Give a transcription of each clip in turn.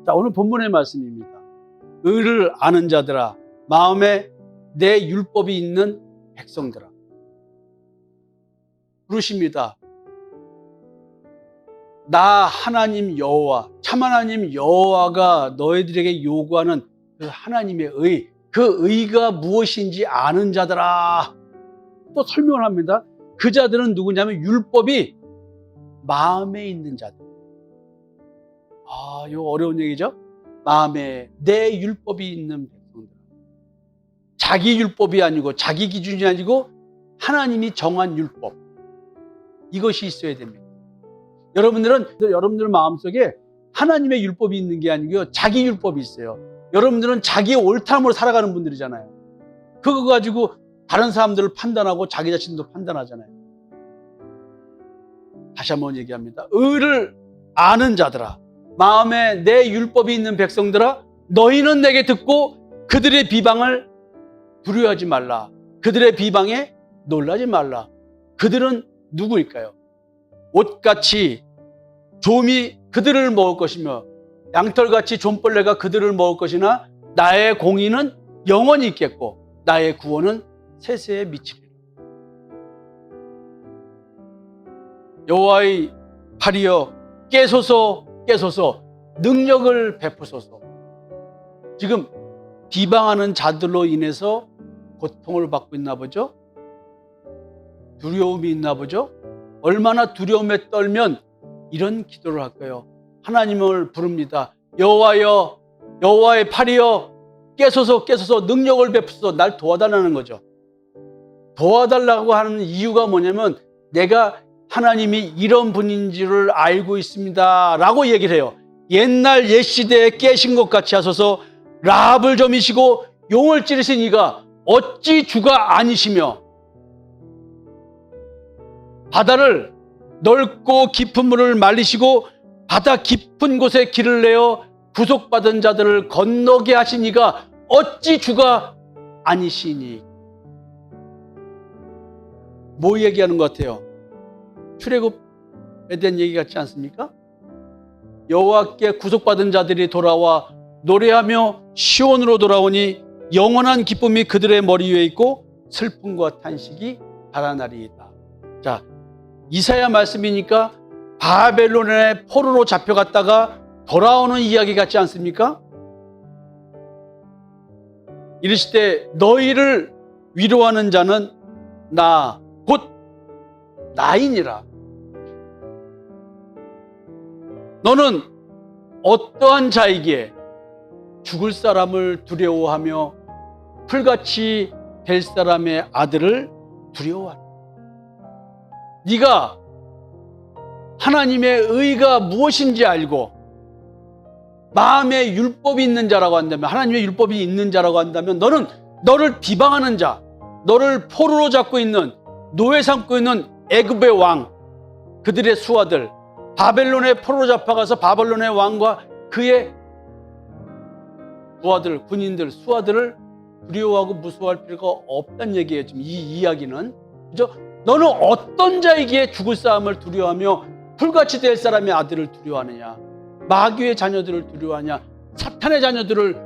자, 오늘 본문의 말씀입니다. 의를 아는 자들아, 마음에 내 율법이 있는 백성들아. 부르십니다. 나 하나님 여호와, 참 하나님 여호와가 너희들에게 요구하는 그 하나님의 의, 그 의가 무엇인지 아는 자들아. 또 설명을 합니다. 그 자들은 누구냐면 율법이 마음에 있는 자들. 아, 이거 어려운 얘기죠? 마음에 내 율법이 있는 백성들. 자기 율법이 아니고 자기 기준이 아니고 하나님이 정한 율법. 이것이 있어야 됩니다. 여러분들 마음속에 하나님의 율법이 있는 게 아니고요, 자기 율법이 있어요. 여러분들은 자기의 옳다함으로 살아가는 분들이잖아요. 그거 가지고 다른 사람들을 판단하고 자기 자신도 판단하잖아요. 다시 한번 얘기합니다. 의를 아는 자들아, 마음에 내 율법이 있는 백성들아, 너희는 내게 듣고 그들의 비방을 두려워하지 말라. 그들의 비방에 놀라지 말라. 그들은 누구일까요? 옷같이 좀이 그들을 먹을 것이며 양털같이 좀벌레가 그들을 먹을 것이나 나의 공의는 영원히 있겠고 나의 구원은 세세에 미치리라. 여호와의 팔이여 깨소서 깨소서, 능력을 베푸소서. 지금 비방하는 자들로 인해서 고통을 받고 있나 보죠? 두려움이 있나 보죠? 얼마나 두려움에 떨면 이런 기도를 할까요? 하나님을 부릅니다. 여호와여, 여호와의 팔이여 깨소서 깨소서, 능력을 베푸소서. 날 도와달라는 거죠. 도와달라고 하는 이유가 뭐냐면 내가 하나님이 이런 분인지를 알고 있습니다 라고 얘기를 해요. 옛날 옛시대에 깨신 것 같이 하소서. 라합을 점이시고 용을 찌르신 이가 어찌 주가 아니시며 바다를 넓고 깊은 물을 말리시고 바다 깊은 곳에 길을 내어 구속받은 자들을 건너게 하신 이가 어찌 주가 아니시니. 뭐 얘기하는 것 같아요? 출애굽에 대한 얘기 같지 않습니까? 여호와께 구속받은 자들이 돌아와 노래하며 시온으로 돌아오니 영원한 기쁨이 그들의 머리 위에 있고 슬픔과 탄식이 달아나리이다. 자, 이사야 말씀이니까 바벨론의 포로로 잡혀갔다가 돌아오는 이야기 같지 않습니까? 이르시되 너희를 위로하는 자는 나 곧 나이니라. 너는 어떠한 자이기에 죽을 사람을 두려워하며 풀같이 될 사람의 아들을 두려워하라. 네가 하나님의 의가 무엇인지 알고 마음에 율법이 있는 자라고 한다면, 하나님의 율법이 있는 자라고 한다면 너는 너를 비방하는 자, 너를 포로로 잡고 있는, 노예 삼고 있는 애굽의 왕, 그들의 수하들, 바벨론의 포로로 잡혀가서 바벨론의 왕과 그의 부하들, 군인들, 수하들을 두려워하고 무서워할 필요가 없다는 얘기예요. 지금 이 이야기는. 그죠? 너는 어떤 자이기에 죽을 사람을 두려워하며 풀같이 될 사람의 아들을 두려워하느냐? 마귀의 자녀들을 두려워하냐? 사탄의 자녀들을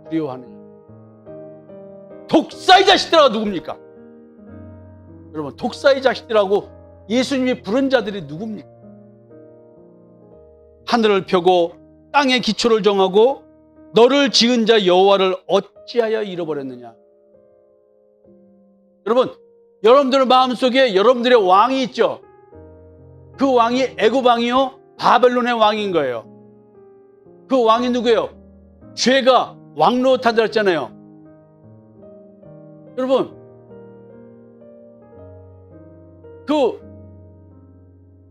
두려워하느냐? 독사의 자식들아 누굽니까? 여러분, 독사의 자식들하고 예수님이 부른 자들이 누굽니까? 하늘을 펴고 땅의 기초를 정하고 너를 지은 자 여호와를 어찌하여 잃어버렸느냐? 여러분, 여러분들 마음속에 여러분들의 왕이 있죠? 그 왕이 애굽 왕이요, 바벨론의 왕인 거예요. 그 왕이 누구예요? 죄가 왕 노릇하다 했잖아요. 여러분, 그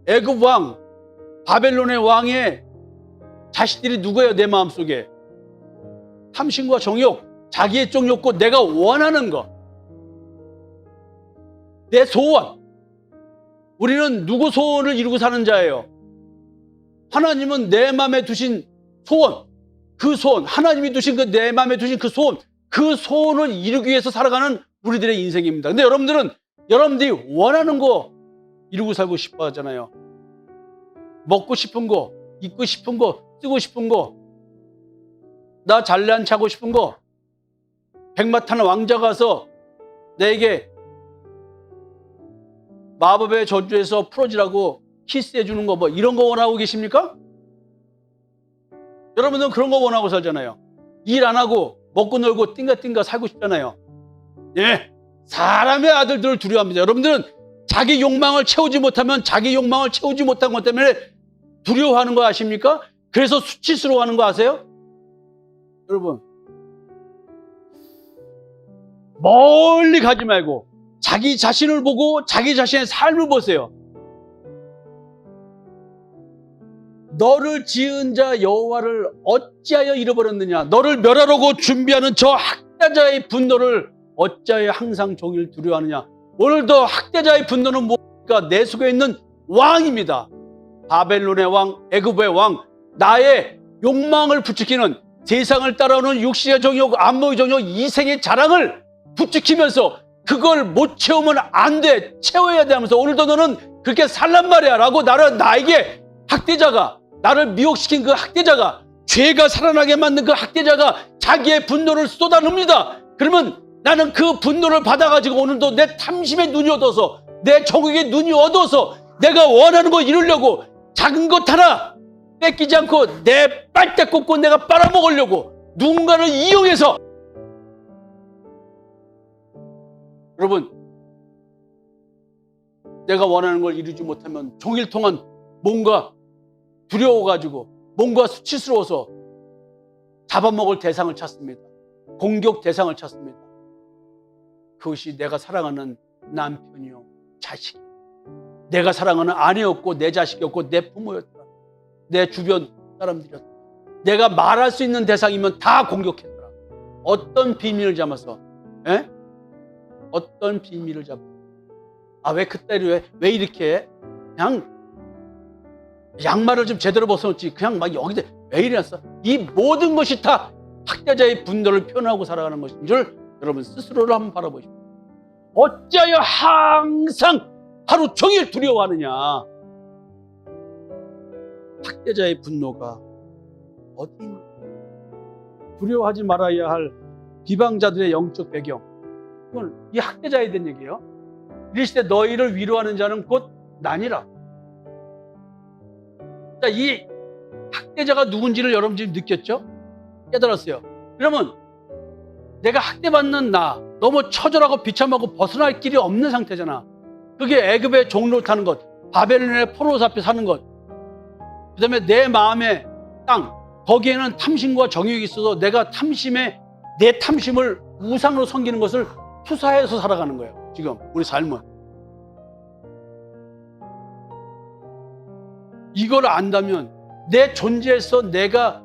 애굽 왕, 바벨론의 왕의 자식들이 누구예요? 내 마음속에 탐심과 정욕, 자기의 쪽 욕구, 내가 원하는 것, 내 소원. 우리는 누구 소원을 이루고 사는 자예요? 하나님은 내 마음에 두신 소원, 그 소원, 하나님이 두신 그 내 마음에 두신 그 소원, 그 소원을 이루기 위해서 살아가는 우리들의 인생입니다. 근데 여러분들이 원하는 거 이루고 살고 싶어 하잖아요. 먹고 싶은 거, 입고 싶은 거, 쓰고 싶은 거, 나 잘난 차고 싶은 거, 백마탄 왕자가 와서 내게 마법의 저주에서 풀어지라고 키스해 주는 거, 뭐 이런 거 원하고 계십니까? 여러분들은 그런 거 원하고 살잖아요. 일 안 하고 먹고 놀고 띵가띵가 살고 싶잖아요. 예, 사람의 아들들을 두려워합니다. 여러분들은 자기 욕망을 채우지 못하면 자기 욕망을 채우지 못한 것 때문에 두려워하는 거 아십니까? 그래서 수치스러워하는 거 아세요? 여러분, 멀리 가지 말고 자기 자신을 보고 자기 자신의 삶을 보세요. 너를 지은 자 여호와를 어찌하여 잃어버렸느냐? 너를 멸하려고 준비하는 저 학대자의 분노를 어찌하여 항상 종일 두려워하느냐? 오늘도 학대자의 분노는 뭡니까? 내 속에 있는 왕입니다. 바벨론의 왕, 애굽의 왕, 나의 욕망을 부추기는, 세상을 따라오는 육신의 정욕, 안목의 정욕, 이생의 자랑을 부추기면서 그걸 못 채우면 안 돼, 채워야 돼 하면서 오늘도 너는 그렇게 살란 말이야 라고 나에게 학대자가, 나를 미혹시킨 그 학대자가, 죄가 살아나게 만든 그 학대자가 자기의 분노를 쏟아냅니다. 그러면 나는 그 분노를 받아가지고 오늘도 내 탐심의 눈이 어두워서, 내 정욕의 눈이 어두워서 내가 원하는 거 이루려고 작은 것 하나 뺏기지 않고 내 빨대 꽂고 내가 빨아먹으려고 누군가를 이용해서. 여러분, 내가 원하는 걸 이루지 못하면 종일 동안 뭔가 두려워가지고 뭔가 수치스러워서 잡아먹을 대상을 찾습니다. 공격 대상을 찾습니다. 그것이 내가 사랑하는 남편이요, 자식이요, 내가 사랑하는 아내였고 내 자식이었고 내 부모였더라, 내 주변 사람들이었더라. 내가 말할 수 있는 대상이면 다 공격했더라. 어떤 비밀을 잡아서, 에? 어떤 비밀을 잡아서, 왜 그때 왜 이렇게 그냥 양말을 좀 제대로 벗어놓지 그냥 막 여기다 왜 이랬어? 이 모든 것이 다 학대자의 분노를 표현하고 살아가는 것인 줄 여러분 스스로를 한번 바라보십시오. 어찌하여 항상 하루 종일 두려워하느냐? 학대자의 분노가 어디 있나? 두려워하지 말아야 할 비방자들의 영적 배경, 이건 이 학대자에 대한 얘기예요. 이르시되 너희를 위로하는 자는 곧 나니라. 자, 이 학대자가 누군지를 여러분 지금 느꼈죠? 깨달았어요. 그러면 내가 학대받는 나, 너무 처절하고 비참하고 벗어날 길이 없는 상태잖아. 그게 애굽의 종로 타는 것, 바벨론의 포로 앞에 사는 것, 그 다음에 내 마음의 땅, 거기에는 탐심과 정욕이 있어서 내가 내 탐심을 우상으로 섬기는 것을 투사해서 살아가는 거예요. 지금 우리 삶은. 이걸 안다면 내 존재에서 내가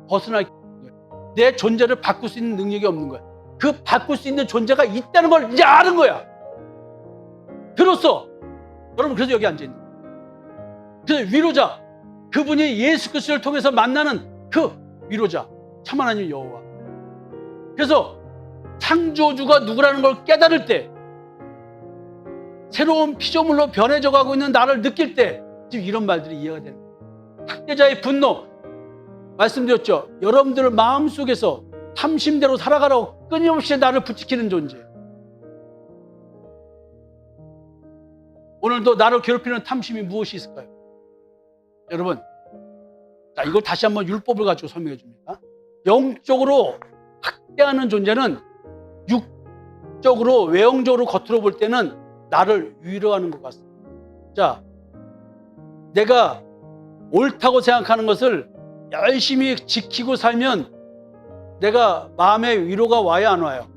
벗어날 거예요. 내 존재를 바꿀 수 있는 능력이 없는 거야. 그 바꿀 수 있는 존재가 있다는 걸 이제 아는 거야. 들었어. 여러분, 그래서 여기 앉아있는 거예요. 그래서 위로자, 그분이 예수 그리스도를 통해서 만나는 그 위로자, 참 하나님 여호와. 그래서 창조주가 누구라는 걸 깨달을 때, 새로운 피조물로 변해져 가고 있는 나를 느낄 때 지금 이런 말들이 이해가 되는 거예요. 학대자의 분노, 말씀드렸죠. 여러분들 마음속에서 탐심대로 살아가라고 끊임없이 나를 부추기는 존재. 오늘도 나를 괴롭히는 탐심이 무엇이 있을까요? 여러분, 자, 이걸 다시 한번 율법을 가지고 설명해 줍니다. 영적으로 학대하는 존재는 육적으로, 외형적으로 겉으로 볼 때는 나를 위로하는 것 같습니다. 자, 내가 옳다고 생각하는 것을 열심히 지키고 살면 내가 마음에 위로가 와야 안 와요?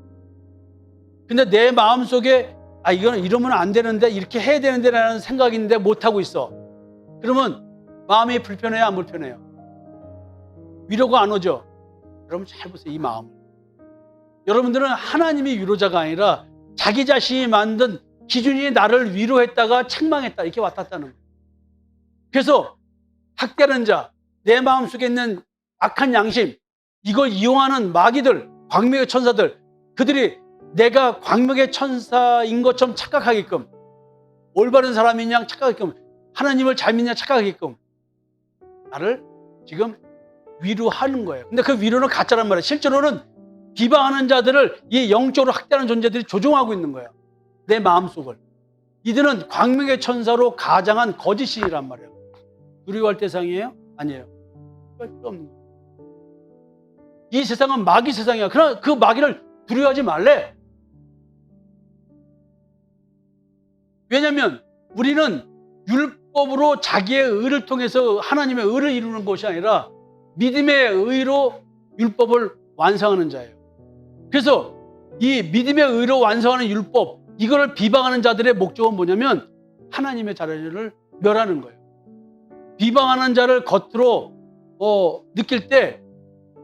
근데 내 마음속에 이거는 이러면 안 되는데, 이렇게 해야 되는데 라는 생각이 있는데 못하고 있어. 그러면 마음이 불편해요, 안 불편해요? 위로가 안 오죠? 여러분 잘 보세요, 이 마음을. 여러분들은 하나님이 위로자가 아니라 자기 자신이 만든 기준이 나를 위로했다가 책망했다, 이렇게 왔다 갔다 하는 거예요. 그래서 학대하는 자, 내 마음속에 있는 악한 양심, 이걸 이용하는 마귀들, 광명의 천사들, 그들이 내가 광명의 천사인 것처럼 착각하게끔, 올바른 사람인 양 착각하게끔, 하나님을 잘 믿냐 착각하게끔 나를 지금 위로하는 거예요. 근데 그 위로는 가짜란 말이에요. 실제로는 비방하는 자들을 이 영적으로 학대하는 존재들이 조종하고 있는 거예요. 내 마음속을. 이들은 광명의 천사로 가장한 거짓이란 말이에요. 두려워할 대상이에요? 아니에요. 필요 없는 거예요. 이 세상은 마귀 세상이야. 그러나 그 마귀를 두려워하지 말래. 왜냐하면 우리는 율법으로 자기의 의를 통해서 하나님의 의를 이루는 것이 아니라 믿음의 의로 율법을 완성하는 자예요. 그래서 이 믿음의 의로 완성하는 율법, 이거를 비방하는 자들의 목적은 뭐냐면 하나님의 자녀를 멸하는 거예요. 비방하는 자를 겉으로 느낄 때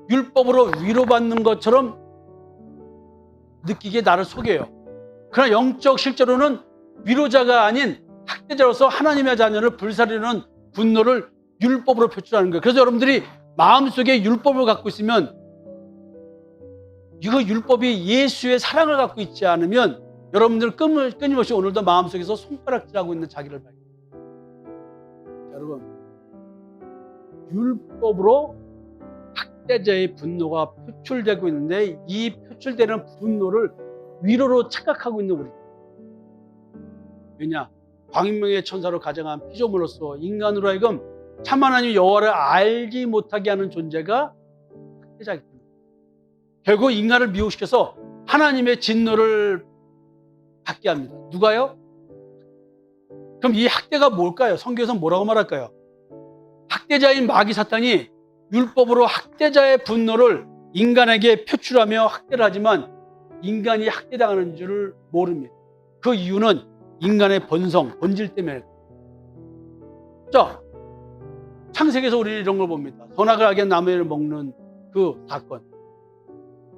율법으로 위로받는 것처럼 느끼게 나를 속여요. 그러나 영적 실제로는 위로자가 아닌 학대자로서 하나님의 자녀를 불사르는 분노를 율법으로 표출하는 거예요. 그래서 여러분들이 마음속에 율법을 갖고 있으면, 이거 율법이 예수의 사랑을 갖고 있지 않으면 여러분들 끊임없이 오늘도 마음속에서 손가락질하고 있는 자기를 발견해요. 여러분, 율법으로 학대자의 분노가 표출되고 있는데 이 표출되는 분노를 위로로 착각하고 있는 우리. 왜냐? 광명의 천사로 가장한 피조물로서 인간으로 하여금 참 하나님 여호와를 알지 못하게 하는 존재가 학대자이기 때문에 결국 인간을 미혹시켜서 하나님의 진노를 받게 합니다. 누가요? 그럼 이 학대가 뭘까요? 성경에서 뭐라고 말할까요? 학대자인 마귀 사탄이 율법으로 학대자의 분노를 인간에게 표출하며 학대를 하지만 인간이 학대당하는 줄을 모릅니다. 그 이유는 인간의 본질 때문에. 자, 창세기에서 우리는 이런 걸 봅니다. 선악을 알게 나무를 먹는 그 사건.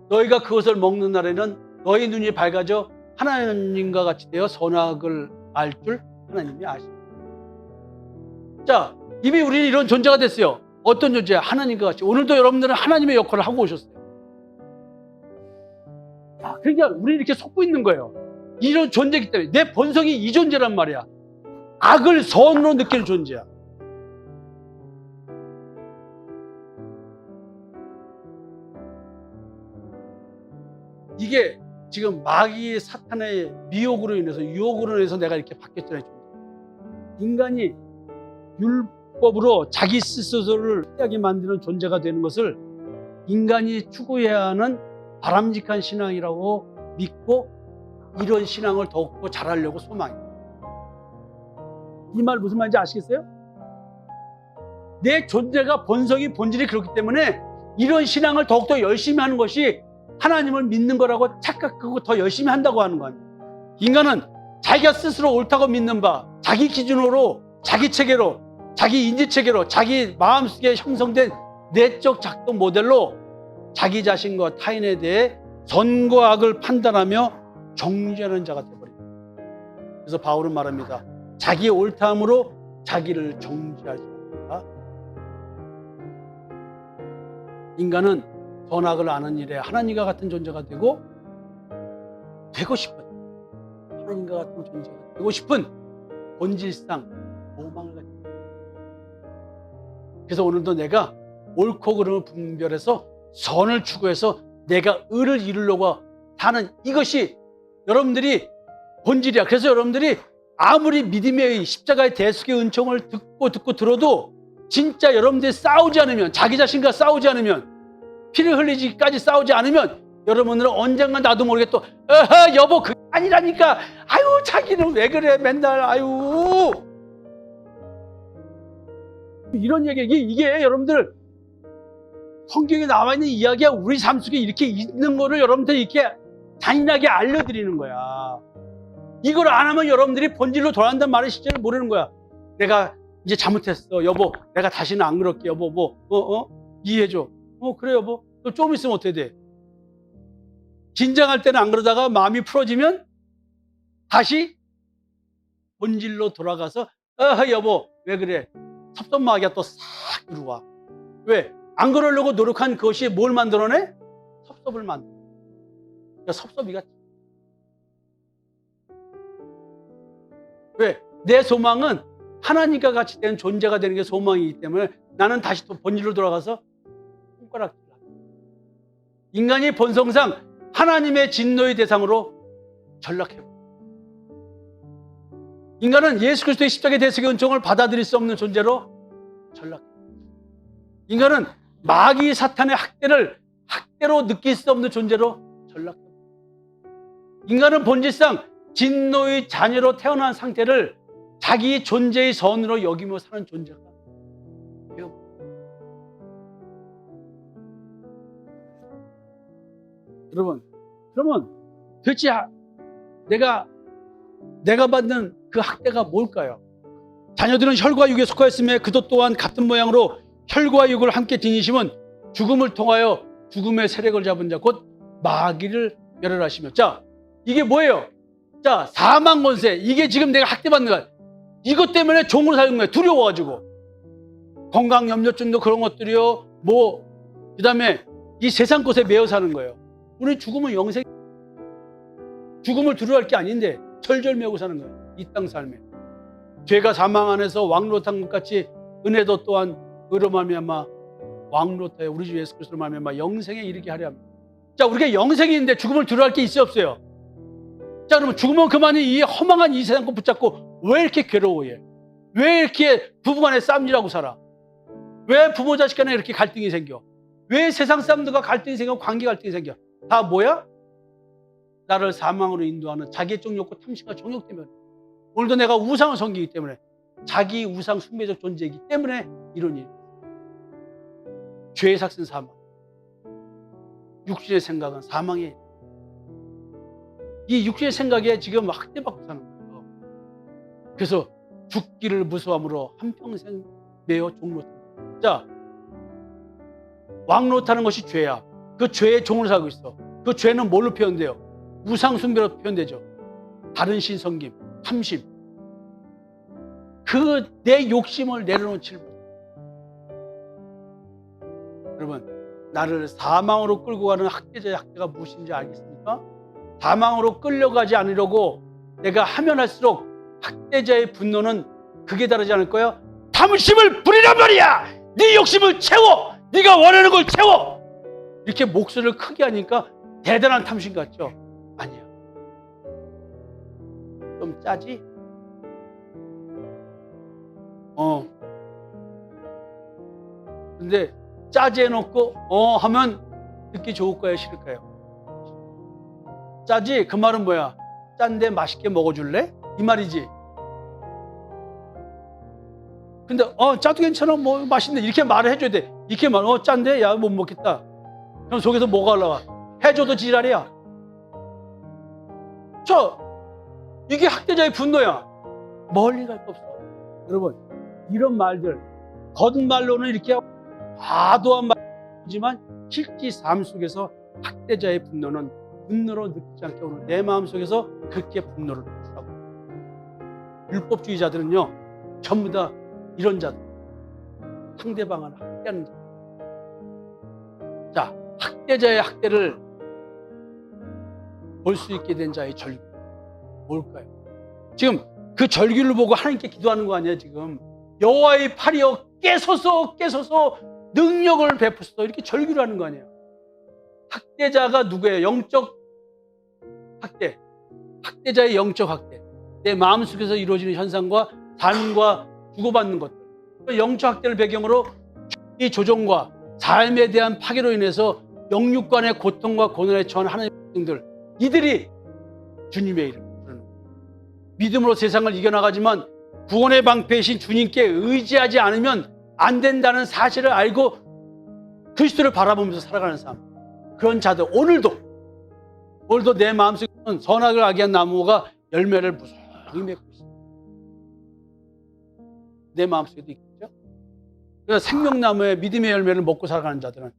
너희가 그것을 먹는 날에는 너희 눈이 밝아져 하나님과 같이 되어 선악을 알 줄 하나님이 아십니다. 자, 이미 우리는 이런 존재가 됐어요. 어떤 존재야? 하나님과 같이. 오늘도 여러분들은 하나님의 역할을 하고 오셨어요. 그러니까 우리는 이렇게 속고 있는 거예요. 이런 존재이기 때문에. 내 본성이 이 존재란 말이야. 악을 선으로 느끼는 존재야. 이게 지금 마귀 사탄의 미혹으로 인해서, 유혹으로 인해서 내가 이렇게 바뀌었잖아요. 인간이 율법으로 자기 스스로를 학대하게 만드는 존재가 되는 것을 인간이 추구해야 하는 바람직한 신앙이라고 믿고 이런 신앙을 더욱더 잘하려고 소망해요. 이 말 무슨 말인지 아시겠어요? 내 존재가 본성이 본질이 그렇기 때문에 이런 신앙을 더욱더 열심히 하는 것이 하나님을 믿는 거라고 착각하고 더 열심히 한다고 하는 거 아니에요. 인간은 자기가 스스로 옳다고 믿는 바, 자기 기준으로, 자기 체계로, 자기 인지 체계로, 자기 마음속에 형성된 내적 작동 모델로 자기 자신과 타인에 대해 선과 악을 판단하며 정죄하는 자가 되어버립니다. 그래서 바울은 말합니다. 자기의 옳다함으로 자기를 정죄하지 않는다. 인간은 선악을 아는 일에 하나님과 같은 존재가 되고 싶은, 하나님과 같은 존재가 되고 싶은 본질상 로망을 가지고 있습니다. 그래서 오늘도 내가 옳고 그름을 분별해서 선을 추구해서 내가 의를 이루려고 하는 이것이 여러분들이 본질이야. 그래서 여러분들이 아무리 믿음의 십자가의 대속의 은총을 듣고 들어도 진짜 여러분들이 싸우지 않으면, 자기 자신과 싸우지 않으면, 피를 흘리기까지 싸우지 않으면 여러분들은 언젠가 나도 모르게 또 여보 그게 아니라니까, 아유 자기는 왜 그래 맨날, 아유 이런 얘기. 이게 여러분들 성경에 나와 있는 이야기가 우리 삶 속에 이렇게 있는 거를 여러분들 이렇게 잔인하게 알려드리는 거야. 이걸 안 하면 여러분들이 본질로 돌아간다는 말을 실제로 모르는 거야. 내가 이제 잘못했어 여보, 내가 다시는 안 그럴게 여보, 이해해줘. 그래 여보. 또 좀 있으면 어떻게 돼? 긴장할 때는 안 그러다가 마음이 풀어지면 다시 본질로 돌아가서 여보 왜 그래? 섭섭마귀가 또 싹 들어와. 왜? 안 그러려고 노력한 그것이 뭘 만들어내? 섭섭을 만들어. 그러니까 섭섭이가. 왜? 내 소망은 하나님과 같이 된 존재가 되는 게 소망이기 때문에 나는 다시 또 본질로 돌아가서 손가락질 합니다. 인간이 본성상 하나님의 진노의 대상으로 전락해요. 인간은 예수 그리스도의 십자가의 대속의 은총을 받아들일 수 없는 존재로 전락해요. 인간은 마귀 사탄의 학대로 느낄 수 없는 존재로 전락해요. 인간은 본질상 진노의 자녀로 태어난 상태를 자기 존재의 선으로 여기며 사는 존재가 돼요. 여러분, 그러면 도대체 내가 받는 그 학대가 뭘까요? 자녀들은 혈과 육에 속하였음에 그도 또한 같은 모양으로 혈과 육을 함께 지니심은 죽음을 통하여 죽음의 세력을 잡은 자 곧 마귀를 멸하시며. 자, 이게 뭐예요? 자, 사망 권세. 이게 지금 내가 학대받는 거야. 이것 때문에 종으로 사는 거야. 두려워가지고. 건강염려증도 그런 것들이요. 그 다음에 이 세상 것에 매여 사는 거예요. 우리 죽음은 영생, 죽음을 두려워할 게 아닌데 절절매고 사는 거예요. 이 땅 삶에. 죄가 사망 안에서 왕노릇한 것 같이 은혜도 또한 의로 말미암아 왕노릇하여 우리 주 예수 그리스도로 말미암아 영생에 이르게 하려 합니다. 자, 우리가 영생이 있는데 죽음을 두려워할 게 있어요, 없어요? 자, 그러면 죽으면 그만이 이 허망한 이 세상 것 붙잡고 왜 이렇게 괴로워해? 왜 이렇게 부부간에 싸움질하고 살아? 왜 부모 자식 간에 이렇게 갈등이 생겨? 왜 세상 사람들과 갈등이 생겨? 관계 갈등이 생겨? 다 뭐야? 나를 사망으로 인도하는 자기의 욕구, 탐심과 정욕 때문에. 오늘도 내가 우상을 섬기기 때문에, 자기 우상 숭배적 존재이기 때문에 이런 일. 죄의 삭은 사망, 육신의 생각은 사망의 일. 이 육신의 생각에 지금 학대받고 사는 거예요. 그래서 죽기를 무서워함으로 한평생 매어 종로. 자, 왕노릇하는 것이 죄야. 그 죄의 종을 살고 있어. 그 죄는 뭘로 표현돼요? 우상 숭배로 표현되죠. 다른 신 섬김, 탐심. 그 내 욕심을 내려놓지 못해. 여러분, 나를 사망으로 끌고 가는 학대자의 학대가 무엇인지 알겠습니까? 사망으로 끌려가지 않으려고 내가 하면 할수록 학대자의 분노는 극에 달하지 않을 거야. 탐심을 부리란 말이야. 네 욕심을 채워. 네가 원하는 걸 채워. 이렇게 목소리를 크게 하니까 대단한 탐심 같죠? 아니야. 좀 짜지? 근데 짜지 해놓고 하면 듣기 좋을까요? 싫을까요? 짜지? 그 말은 뭐야? 짠데 맛있게 먹어줄래? 이 말이지. 근데 짜도 괜찮아, 뭐 맛있네, 이렇게 말을 해줘야 돼. 이렇게 말, 짠데? 야, 못 먹겠다. 그럼 속에서 뭐가 올라와? 해줘도 지랄이야. 이게 학대자의 분노야. 멀리 갈 거 없어. 여러분, 이런 말들, 겉말로는 이렇게 과도한 말이지만 실제 삶 속에서 학대자의 분노는 분노로 느끼지 않게 오늘 내 마음 속에서 그렇게 분노를 느끼라고. 율법주의자들은요, 전부 다 이런 자들. 상대방을 학대하는 자. 자, 학대자의 학대를 볼 수 있게 된 자의 절규. 뭘까요? 지금 그 절규를 보고 하나님께 기도하는 거 아니에요, 지금. 여호와의 팔이여 깨소서 능력을 베푸소서, 이렇게 절규를 하는 거 아니에요. 학대자가 누구예요? 영적 학대. 학대자의 영적 학대. 내 마음속에서 이루어지는 현상과 삶과 주고받는 것들. 영적 학대를 배경으로 이 조종과 삶에 대한 파괴로 인해서 영육간의 고통과 고난에 처한 하나님의 백성들, 이들이 주님의 이름, 믿음으로 세상을 이겨나가지만 구원의 방패이신 주님께 의지하지 않으면 안 된다는 사실을 알고 그리스도를 바라보면서 살아가는 삶. 그런 자들, 오늘도 내 마음속에는 선악을 악의한 나무가 열매를 무성히 맺고 있습니다. 내 마음속에도 있겠죠? 그래서 생명나무의 믿음의 열매를 먹고 살아가는 자들은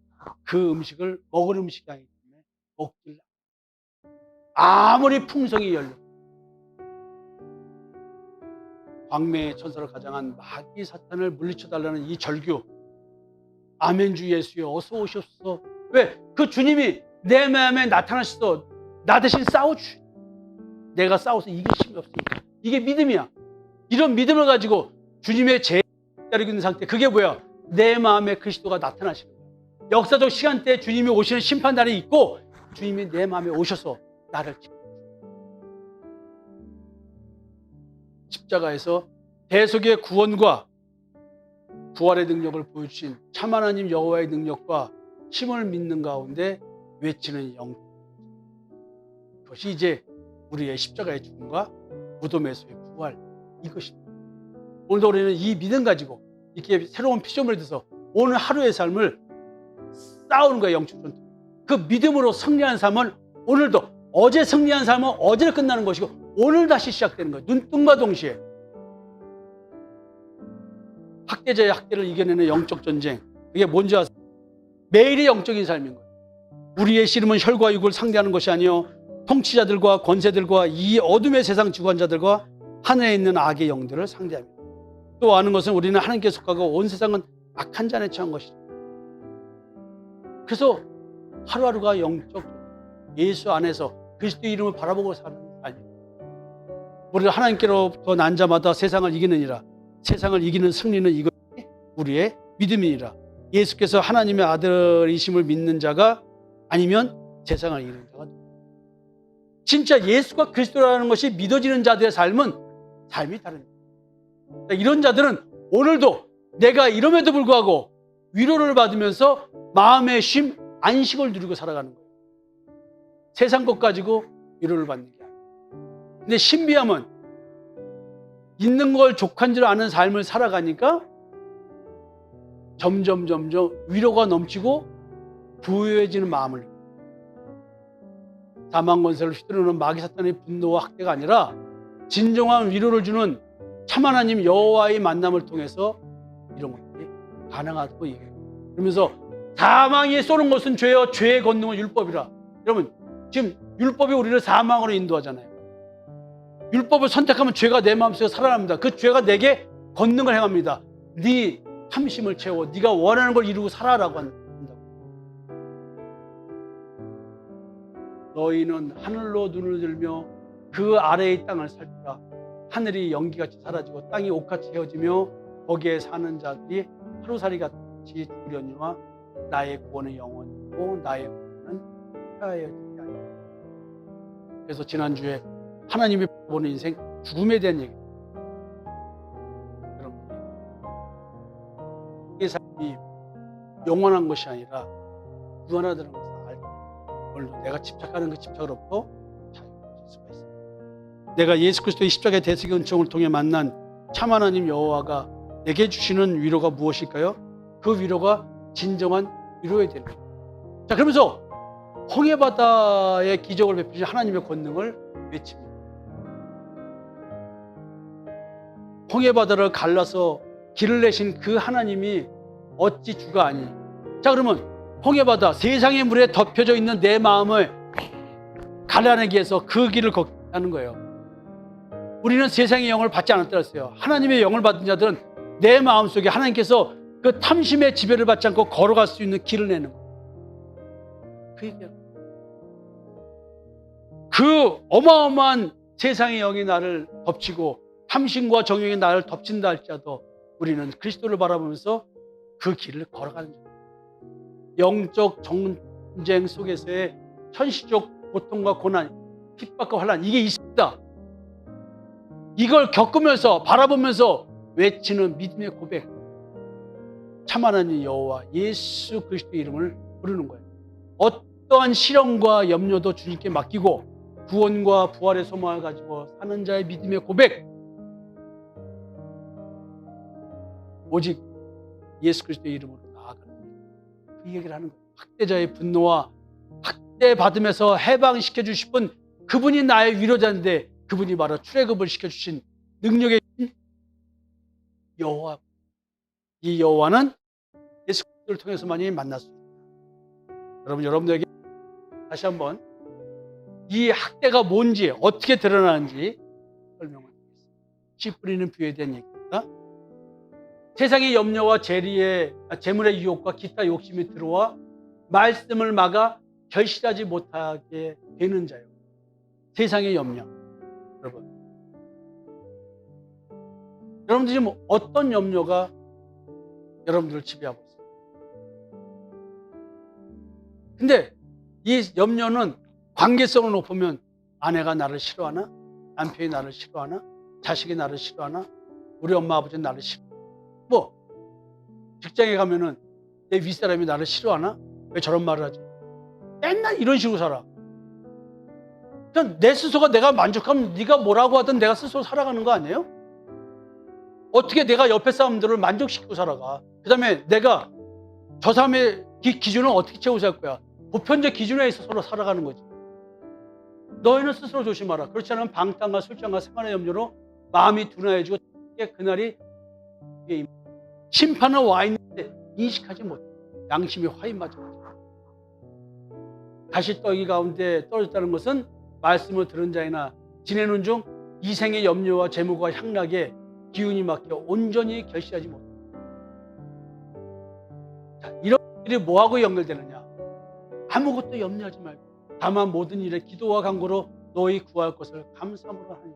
그 음식을 먹을 음식이 아니기 때문에 먹질 않아요. 아무리 풍성히 열려. 광명의 천사를 가장한 마귀 사탄을 물리쳐달라는 이 절규. 아멘 주 예수여 어서 오시옵소서. 왜? 그 주님이 내 마음에 나타나셔서 나 대신 싸워주. 내가 싸워서 이길 힘이 없으니까. 이게 믿음이야. 이런 믿음을 가지고 주님의 제자를 있는 상태. 그게 뭐야? 내 마음에 그리스도가 나타나시는 거야. 역사적 시간대에 주님이 오시는 심판날이 있고 주님이 내 마음에 오셔서 나를 십자가에서 대속의 구원과 부활의 능력을 보여주신 참 하나님 여호와의 능력과 힘을 믿는 가운데 외치는 영, 그것이 이제 우리의 십자가의 죽음과 무덤에서의 부활, 이것입니다. 오늘도 우리는 이 믿음 가지고 이렇게 새로운 피조물에 대해서 오늘 하루의 삶을 싸우는 거예요. 영적 전투. 그 믿음으로 승리한 삶은 오늘도, 어제 승리한 삶은 어제로 끝나는 것이고 오늘 다시 시작되는 거예요. 눈뜬과 동시에 학대자의 학대를 이겨내는 영적 전쟁, 그게 뭔지 아세요? 매일의 영적인 삶인 거예요. 우리의 씨름은 혈과 육을 상대하는 것이 아니요 통치자들과 권세들과 이 어둠의 세상 주관자들과 하늘에 있는 악의 영들을 상대합니다. 또 아는 것은 우리는 하나님께 속하고 온 세상은 악한 잔에 처한 것이죠. 그래서 하루하루가 영적 예수 안에서 그리스도의 이름을 바라보고 사는 삶입니다. 우리가 하나님께로부터 난 자마다 세상을 이기느니라. 세상을 이기는 승리는 이것이 우리의 믿음이니라. 예수께서 하나님의 아들이심을 믿는 자가 아니면 세상을 이기는 자가 진짜 예수가 그리스도라는 것이 믿어지는 자들의 삶은 삶이 다릅니다. 이런 자들은 오늘도 내가 이럼에도 불구하고 위로를 받으면서 마음의 쉼, 안식을 누리고 살아가는 거예요. 세상 것 가지고 위로를 받는 게 아니에요. 근데 신비함은 있는 걸 족한 줄 아는 삶을 살아가니까 점점 위로가 넘치고 부유해지는 마음을, 사망 권세를 휘두르는 마귀 사탄의 분노와 학대가 아니라 진정한 위로를 주는 참 하나님 여호와의 만남을 통해서 이런 것들이 가능하다고 얘기해요. 그러면서 사망이 쏘는 것은 죄요 죄의 권능은 율법이라. 여러분 지금 율법이 우리를 사망으로 인도하잖아요. 율법을 선택하면 죄가 내 마음속에 살아납니다. 그 죄가 내게 권능을 행합니다. 네 탐심을 채워 네가 원하는 걸 이루고 살아라고 한다고. 너희는 하늘로 눈을 들며 그 아래의 땅을 살피라. 하늘이 연기같이 사라지고 땅이 옥같이 헤어지며 거기에 사는 자들이 하루살이같이 죽으려니와 나의 구원은 영원이고 나의 구원은 하여지지 아니라. 그래서 지난주에 하나님이 보는 인생 죽음에 대한 얘기. 여러분, 이 삶이 영원한 것이 아니라 무한하다는 것을 알 때 오늘도 내가 집착하는 그 집착으로부터 자유로워질 수가 있습니다. 내가 예수 그리스도의 십자가의 대속의 은총을 통해 만난 참 하나님 여호와가 내게 주시는 위로가 무엇일까요? 그 위로가 진정한 위로의 되는 거예요. 자, 그러면서 홍해바다의 기적을 베푸신 하나님의 권능을 외칩니다. 홍해바다를 갈라서 길을 내신 그 하나님이 어찌 주가 아니. 자, 그러면 홍해바다, 세상의 물에 덮여져 있는 내 마음을 가라내기 위해서 그 길을 걷는 거예요. 우리는 세상의 영을 받지 않았다 했어요. 하나님의 영을 받은 자들은 내 마음속에 하나님께서 그 탐심의 지배를 받지 않고 걸어갈 수 있는 길을 내는 거예요. 그 얘기예요. 그 어마어마한 세상의 영이 나를 덮치고 탐심과 정욕이 나를 덮친다 할지라도 우리는 그리스도를 바라보면서 그 길을 걸어가는 거예요. 영적 전쟁 속에서의 현실적 고통과 고난, 핍박과 환난, 이게 있습니다. 이걸 겪으면서 바라보면서 외치는 믿음의 고백, 참 하나님 여호와 예수 그리스도의 이름을 부르는 거예요. 어떠한 시련과 염려도 주님께 맡기고 구원과 부활의 소망을 가지고 사는 자의 믿음의 고백, 오직 예수 그리스도의 이름으로 나아가는 거예요. 그 얘기를 하는 거예요. 학대자의 분노와 학대받으면서 해방시켜 주실 분, 그분이 나의 위로자인데 그분이 바로 출애굽을 시켜주신 능력의 여호와. 이 여호와는 예수 그리스도를 통해서만이 만날 수 있습니다. 여러분들에게 다시 한번 이 학대가 뭔지, 어떻게 드러나는지 설명하겠습니다. 씨 뿌리는 뷰에 대한 얘기입니다. 세상의 염려와 재물의 유혹과 기타 욕심이 들어와 말씀을 막아 결실하지 못하게 되는 자요. 세상의 염려. 여러분들 지금 어떤 염려가 여러분들을 지배하고 있어요? 근데 이 염려는 관계성을 높으면 아내가 나를 싫어하나? 남편이 나를 싫어하나? 자식이 나를 싫어하나? 우리 엄마 아버지는 나를 싫어하나? 뭐 직장에 가면은 내 윗사람이 나를 싫어하나? 왜 저런 말을 하지? 맨날 이런 식으로 살아. 그냥 내 스스로가 내가 만족하면 네가 뭐라고 하든 내가 스스로 살아가는 거 아니에요? 어떻게 내가 옆에 사람들을 만족시키고 살아가? 그 다음에 내가 저 사람의 기준을 어떻게 채우고 살 거야? 보편적 기준에 있어서 서로 살아가는 거지. 너희는 스스로 조심하라. 그렇지 않으면 방탕과 술장과 생활의 염려로 마음이 둔화해지고 그날이 심판은 와 있는데 인식하지 못해. 양심이 화인맞아. 다시 떡이 가운데 떨어졌다는 것은 말씀을 들은 자이나 지내는 중 이생의 염려와 재물과 향락에 기운이 막혀 온전히 결실하지 못해. 자, 이런 일이 뭐하고 연결되느냐? 아무것도 염려하지 말고 다만 모든 일에 기도와 간구로 너희 구할 것을 감사함으로 하니.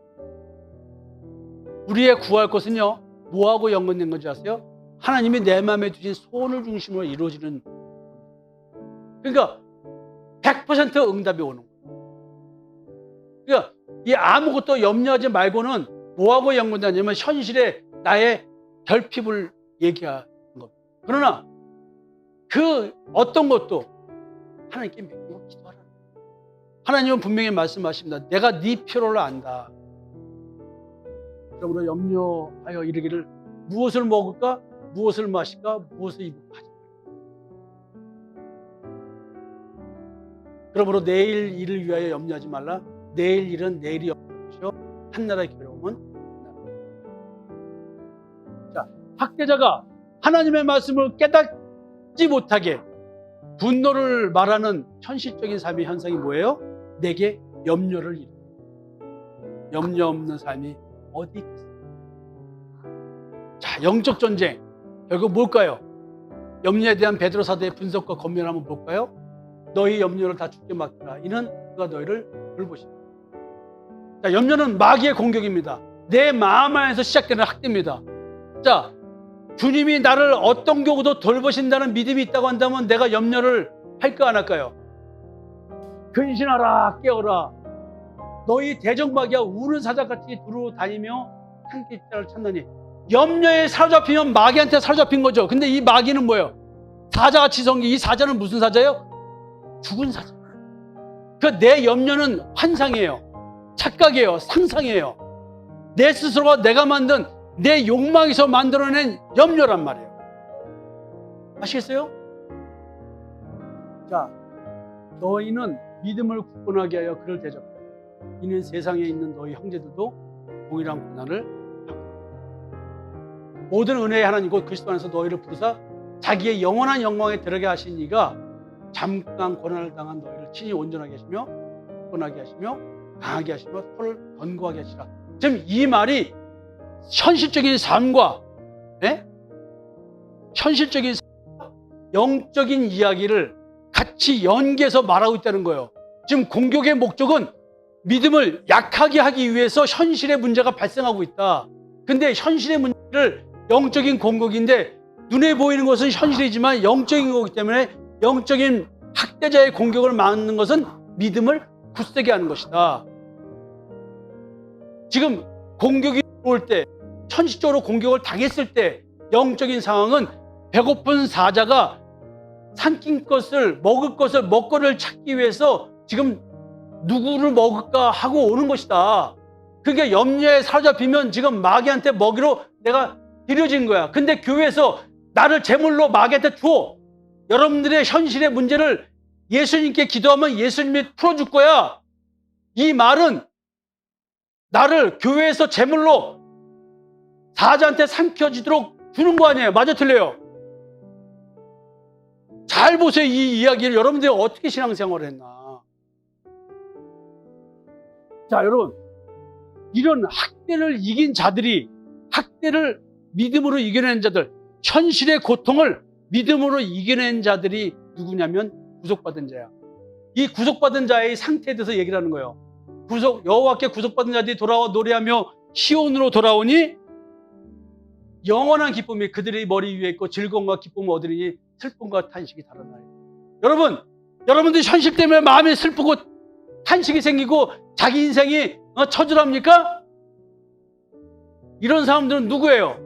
우리의 구할 것은요, 뭐하고 연관된 건지 아세요? 하나님이 내 마음에 두신 소원을 중심으로 이루어지는. 그러니까 100% 응답이 오는 거예요. 그러니까 이 아무것도 염려하지 말고는 뭐하고 연관되냐면 현실에 나의 결핍을 얘기하는 겁니다. 그러나 그 어떤 것도 하나님께 믿고 기도하라. 하나님은 분명히 말씀하십니다. 내가 네 필요를 안다. 그러므로 염려하여 이르기를 무엇을 먹을까? 무엇을 마실까? 무엇을 입을까? 그러므로 내일 일을 위하여 염려하지 말라. 내일 일은 내일이 염려할 것이요 한나라의 괴로움은 한나라. 자, 학대자가 하나님의 말씀을 깨닫지 못하게 분노를 말하는 현실적인 삶의 현상이 뭐예요? 내게 염려를 이루고. 염려 없는 삶이 어디 있겠어요? 자, 영적 전쟁 결국 뭘까요? 염려에 대한 베드로 사도의 분석과 권면을 한번 볼까요? 너희 염려를 다 주께 맡기라. 이는 그가 너희를 돌보시다. 자, 염려는 마귀의 공격입니다. 내 마음 안에서 시작되는 학대입니다. 자, 주님이 나를 어떤 경우도 돌보신다는 믿음이 있다고 한다면 내가 염려를 할까 안 할까요? 근신하라 깨어라. 너희 대적마귀가 우는 사자같이 두루 다니며 함께 있다를 찾느니. 염려에 사로잡히면 마귀한테 사로잡힌 거죠. 근데 이 마귀는 뭐예요? 사자같이 생긴 이 사자는 무슨 사자예요? 죽은 사자. 그 내 염려는 환상이에요. 착각이에요. 상상이에요. 내 스스로가 내가 만든 내 욕망에서 만들어낸 염려란 말이에요. 아시겠어요? 자, 너희는 믿음을 굳건하게 하여 그를 대접하라. 이는 세상에 있는 너희 형제들도 동일한 고난을 받고 모든 은혜의 하나님 곧 그리스도 안에서 너희를 부르사 자기의 영원한 영광에 들어가게 하신 이가 잠깐 고난을 당한 너희를 친히 온전하게 하시며 굳건하게 하시며 강하게 하시며 서로를 견고하게 하시라. 지금 이 말이 현실적인 삶과 현실적인 삶과 영적인 이야기를 같이 연계해서 말하고 있다는 거예요. 지금 공격의 목적은 믿음을 약하게 하기 위해서 현실의 문제가 발생하고 있다. 근데 현실의 문제를 영적인 공격인데 눈에 보이는 것은 현실이지만 영적인 거기 때문에 영적인 학대자의 공격을 막는 것은 믿음을 굳세게 하는 것이다. 지금 공격이 올 때, 현실적으로 공격을 당했을 때 영적인 상황은 배고픈 사자가 삼킨 것을 먹을 것을 먹거리를 찾기 위해서 지금 누구를 먹을까 하고 오는 것이다. 그게 염려에 사로잡히면 지금 마귀한테 먹이로 내가 들여진 거야. 근데 교회에서 나를 제물로 마귀한테 줘. 여러분들의 현실의 문제를 예수님께 기도하면 예수님이 풀어줄 거야. 이 말은 나를 교회에서 제물로 사자한테 삼켜지도록 주는 거 아니에요. 맞아 틀려요? 잘 보세요. 이 이야기를 여러분들이 어떻게 신앙생활을 했나. 자, 여러분, 이런 학대를 이긴 자들이, 학대를 믿음으로 이겨낸 자들, 현실의 고통을 믿음으로 이겨낸 자들이 누구냐면 구속받은 자야. 이 구속받은 자의 상태에 대해서 얘기를 하는 거예요. 여호와께 구속받은 자들이 돌아와 노래하며 시온으로 돌아오니 영원한 기쁨이 그들의 머리 위에 있고 즐거움과 기쁨을 얻으리니 슬픔과 탄식이 달아나요. 여러분, 여러분들 현실 때문에 마음이 슬프고 탄식이 생기고 자기 인생이 처절합니까? 이런 사람들은 누구예요?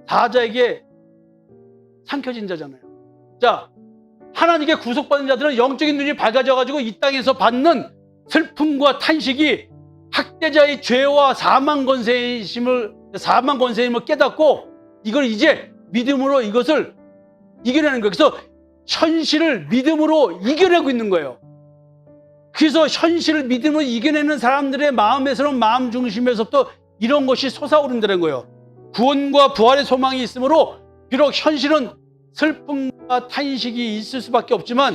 사자에게 삼켜진 자잖아요. 자, 하나님께 구속받은 자들은 영적인 눈이 밝아져가지고 이 땅에서 받는 슬픔과 탄식이 학대자의 죄와 사망 권세임을 깨닫고 이걸 이제 믿음으로 이것을 이겨내는 거예요. 그래서 현실을 믿음으로 이겨내고 있는 거예요. 그래서 현실을 믿음으로 이겨내는 사람들의 마음에서는 마음 중심에서부터 이런 것이 솟아오른다는 거예요. 구원과 부활의 소망이 있으므로 비록 현실은 슬픔과 탄식이 있을 수밖에 없지만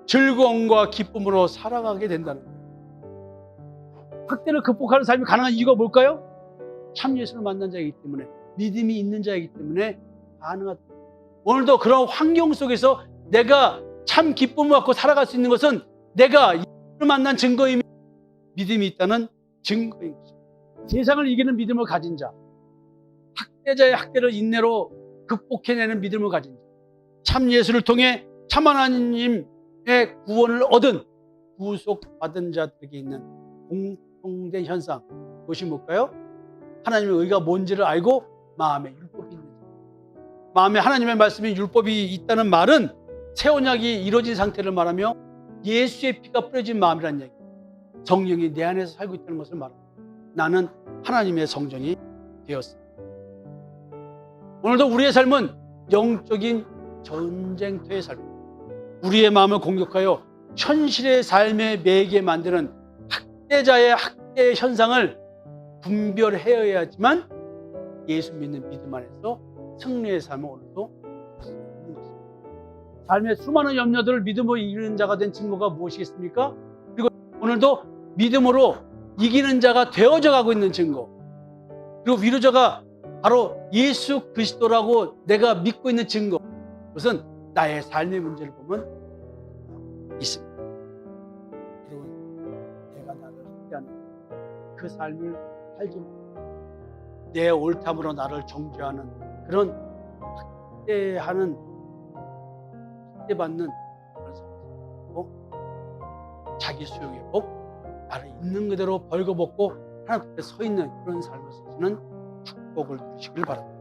즐거움과 기쁨으로 살아가게 된다는 거예요. 학대를 극복하는 삶이 가능한 이유가 뭘까요? 참 예수를 만난 자이기 때문에, 믿음이 있는 자이기 때문에 가능하다. 오늘도 그런 환경 속에서 내가 참 기쁨을 갖고 살아갈 수 있는 것은 내가 예수를 만난 증거이며 믿음이 있다는 증거인 것입니다. 세상을 이기는 믿음을 가진 자, 학대자의 학대를 인내로 극복해내는 믿음을 가진 자, 참 예수를 통해 참 하나님의 구원을 얻은 구속받은 자들에게 있는 공통된 현상, 그것이 뭘까요? 하나님의 의가 뭔지를 알고 마음에 율법이 있는 자. 마음에 하나님의 말씀이 율법이 있다는 말은 새 언약이 이루어진 상태를 말하며 예수의 피가 뿌려진 마음이라는 얘기, 성령이 내 안에서 살고 있다는 것을 말합니다. 나는 하나님의 성전이 되었습니다. 오늘도 우리의 삶은 영적인 전쟁터의 삶입니다. 우리의 마음을 공격하여 현실의 삶에 매게 만드는 학대자의 학대 현상을 분별해야지만 예수 믿는 믿음 안에서 승리의 삶을 오늘도 살고 있습니다. 삶의 수많은 염려들을 믿음으로 이기는 자가 된 증거가 무엇이겠습니까? 그리고 오늘도 믿음으로 이기는 자가 되어져 가고 있는 증거, 그리고 위로자가 바로 예수 그리스도라고 내가 믿고 있는 증거, 그것은 나의 삶의 문제를 보면 있습니다. 여러분, 내가 나를 학대하는 그 삶을 살지 못하고 내 옳담으로 나를 정죄하는 그런 학대받는 그런 삶이고, 자기 수용의 복, 나를 있는 그대로 벌거벗고 하나님 앞에 서 있는 그런 삶을 사시는 축복을 누리시길 바랍니다.